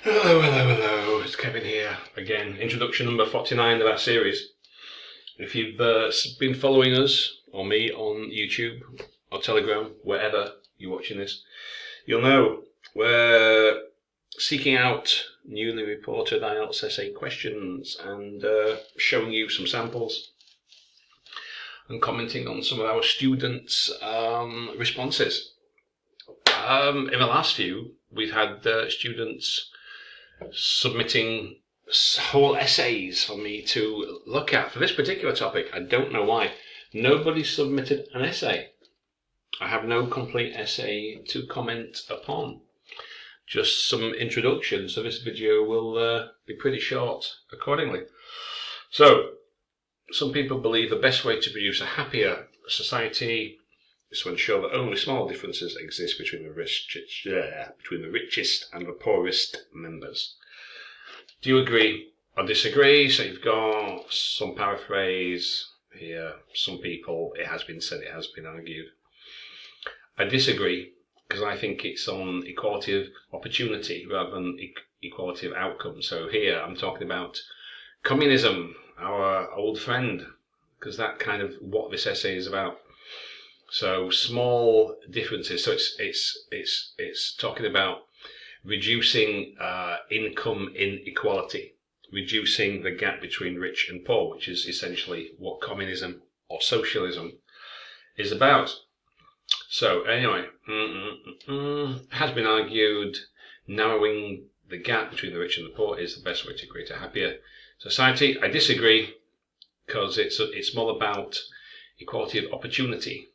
Hello, hello, hello. It's Kevin here again. Introduction number 49 of our series. If you've been following us or me on YouTube or Telegram, wherever you're watching this, you'll know we're seeking out newly reported IELTS essay questions and showing you some samples and commenting on some of our students' responses. In the last few, we've had students submitting whole essays for me to look at for this particular topic. I don't know why. Nobody submitted an essay. I have no complete essay to comment upon. Just some introduction, so this video will be pretty short accordingly. So, some people believe the best way to produce a happier society is to ensure that only small differences exist between the richest and the poorest members. Do you agree or disagree? So you've got some paraphrase here. Some people, it has been said, it has been argued. I disagree because I think it's on equality of opportunity rather than equality of outcome. So here I'm talking about communism, our old friend, because that's kind of what this essay is about. So small differences. So it's talking about reducing income inequality, reducing the gap between rich and poor, which is essentially what communism or socialism is about. So anyway, has been argued narrowing the gap between the rich and the poor is the best way to create a happier society. I disagree because it's more about equality of opportunity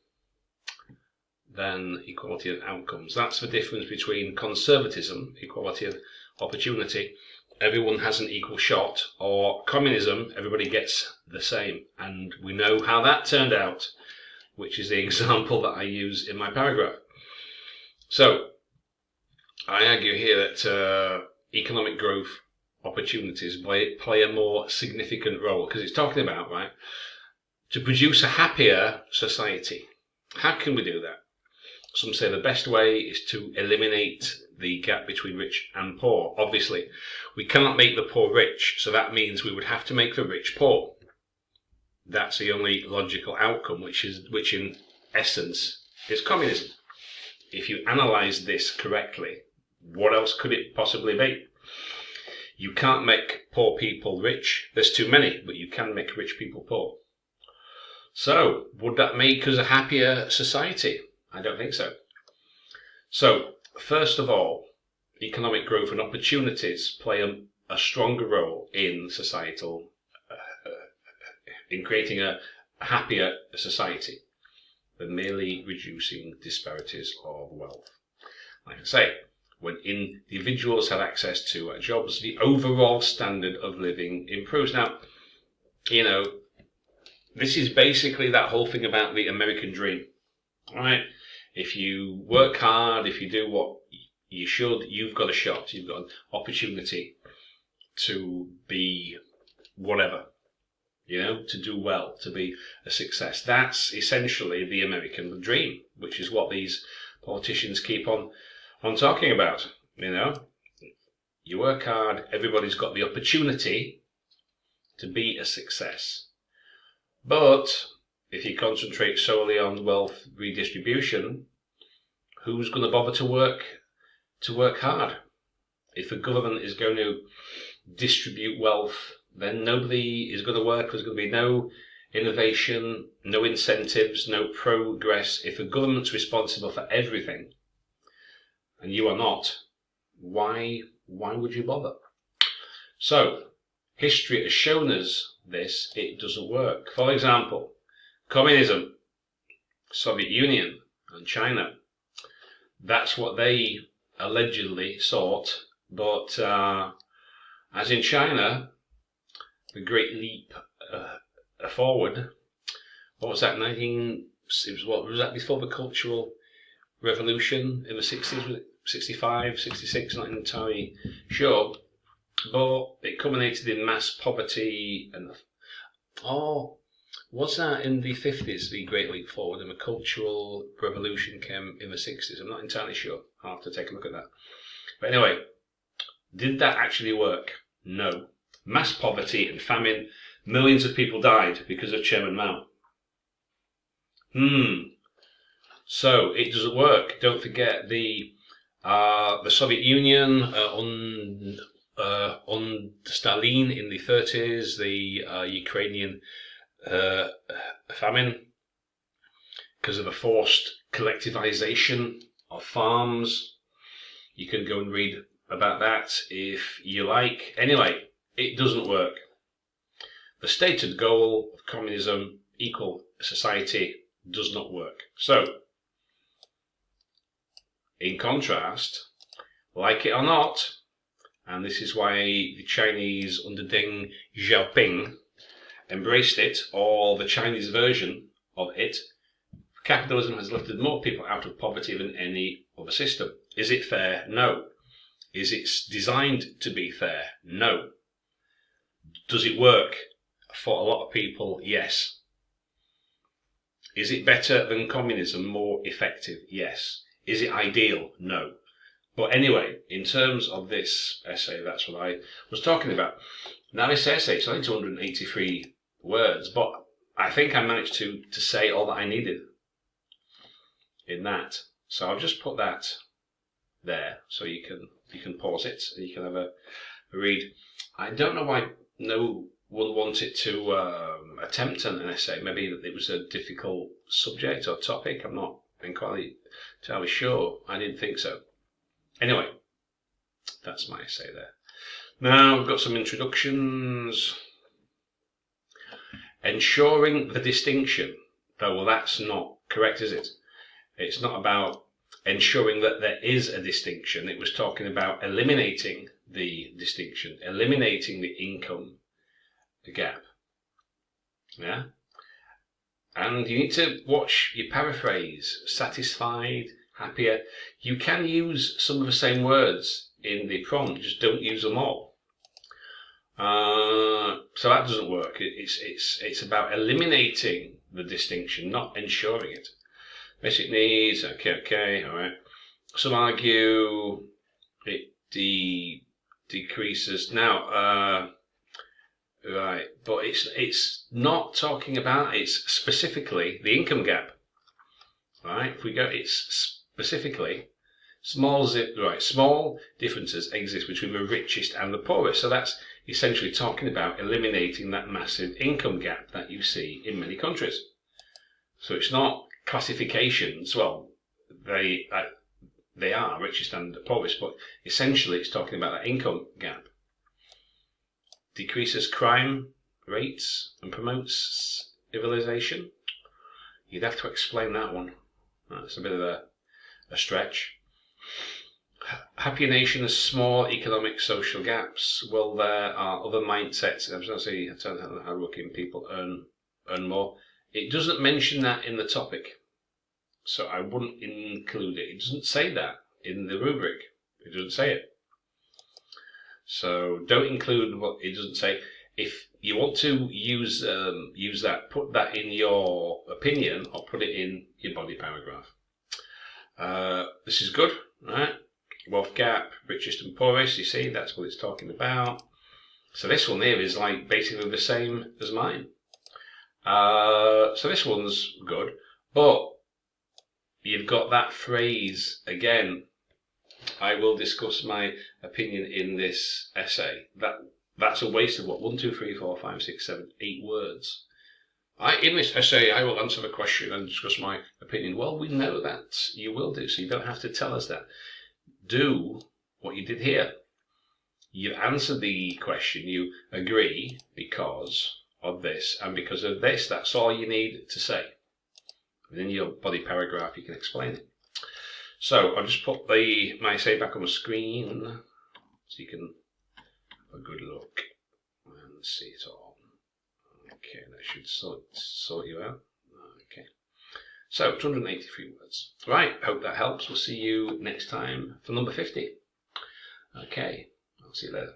than equality of outcomes. That's the difference between conservatism, equality of opportunity, everyone has an equal shot, or communism, everybody gets the same. And we know how that turned out, which is the example that I use in my paragraph. So, I argue here that economic growth opportunities play a more significant role, because it's talking about, right, to produce a happier society. How can we do that? Some say the best way is to eliminate the gap between rich and poor. Obviously, we cannot make the poor rich, so that means we would have to make the rich poor. That's the only logical outcome, which in essence is communism. If you analyze this correctly, what else could it possibly be? You can't make poor people rich. There's too many, but you can make rich people poor. So, would that make us a happier society? I don't think so. So, first of all, economic growth and opportunities play a stronger role in societal, in creating a happier society than merely reducing disparities of wealth. Like I say, when individuals have access to jobs, the overall standard of living improves. Now, you know, this is basically that whole thing about the American dream, right? If you work hard, if you do what you should, you've got a shot. You've got an opportunity to be whatever, to do well, to be a success. That's essentially the American dream, which is what these politicians keep on talking about. You work hard, everybody's got the opportunity to be a success. But if you concentrate solely on wealth redistribution, who's going to bother to work hard? If the government is going to distribute wealth, then nobody is going to work. There's going to be no innovation, no incentives, no progress. If the government's responsible for everything, and you are not, why would you bother? So, history has shown us this, it doesn't work. For example, communism, Soviet Union and China, that's what they allegedly sought, but as in China, the Great Leap Forward, what was that, was that before the Cultural Revolution in the 60s, was it 65, 66, not entirely sure, but it culminated in mass poverty and, was that in the 50s, the Great Leap Forward, and the Cultural Revolution came in the 60s? I'm not entirely sure. I'll have to take a look at that. But anyway, Did that actually work? No. Mass poverty and famine. Millions of people died because of Chairman Mao. So it doesn't work. Don't forget the Soviet Union on Stalin in the 30s, the Ukrainian famine because of a forced collectivization of farms. You can go and read about that if you like. Anyway, it doesn't work. The stated goal of communism, equal society, does not work. So, in contrast, like it or not, and this is why the Chinese under Deng Xiaoping embraced it, or the Chinese version of it, capitalism has lifted more people out of poverty than any other system. Is it fair? No. Is it designed to be fair? No. Does it work for a lot of people? Yes. Is it better than communism? More effective? Yes. Is it ideal? No. But anyway, in terms of this essay, that's what I was talking about. Now this essay, it's only 283 words, but I think I managed to say all that I needed in that. So I'll just put that there so you can pause it and you can have a read. I don't know why no one wanted to attempt an essay. Maybe it was a difficult subject or topic. I'm not entirely sure. I didn't think so. Anyway, that's my essay there. Now we've got some introductions. Ensuring the distinction. Well, that's not correct, is it? It's not about ensuring that there is a distinction. It was talking about eliminating the distinction, eliminating the income gap. Yeah? And you need to watch your paraphrase. Satisfied, happier. You can use some of the same words in the prompt, just don't use them all. So that doesn't work. It's about eliminating the distinction, not ensuring it. Basic needs, okay, alright. Some argue it decreases. Now, right, but it's not talking about, it's specifically the income gap. Right, if we go, it's specifically small differences exist between the richest and the poorest. So that's essentially talking about eliminating that massive income gap that you see in many countries. So it's not classifications. Well, they are richest and the poorest, but essentially it's talking about that income gap. Decreases crime rates and promotes civilization. You'd have to explain that one. That's a bit of a stretch. Happier nation has small economic social gaps. Well, there are other mindsets. I was going to say how working people earn more. It doesn't mention that in the topic, so I wouldn't include it. It doesn't say that in the rubric. It doesn't say it. So don't include what it doesn't say. If you want to use that, put that in your opinion or put it in your body paragraph. This is good, right? Wealth gap, richest and poorest, you see, that's what it's talking about. So this one here is like basically the same as mine. So this one's good, but you've got that phrase again. I will discuss my opinion in this essay. That's a waste of what? 1, 2, 3, 4, 5, 6, 7, 8 words. In this essay, I will answer the question and discuss my opinion. Well, we know that you will do, so you don't have to tell us that. Do what you did here. You've answered the question. You agree because of this, and because of this, that's all you need to say. Within your body paragraph, you can explain it. So I'll just put my essay back on the screen so you can have a good look and see it all. Okay, that should sort you out. Okay, so 283 words. Right, hope that helps. We'll see you next time for number 50. Okay, I'll see you later.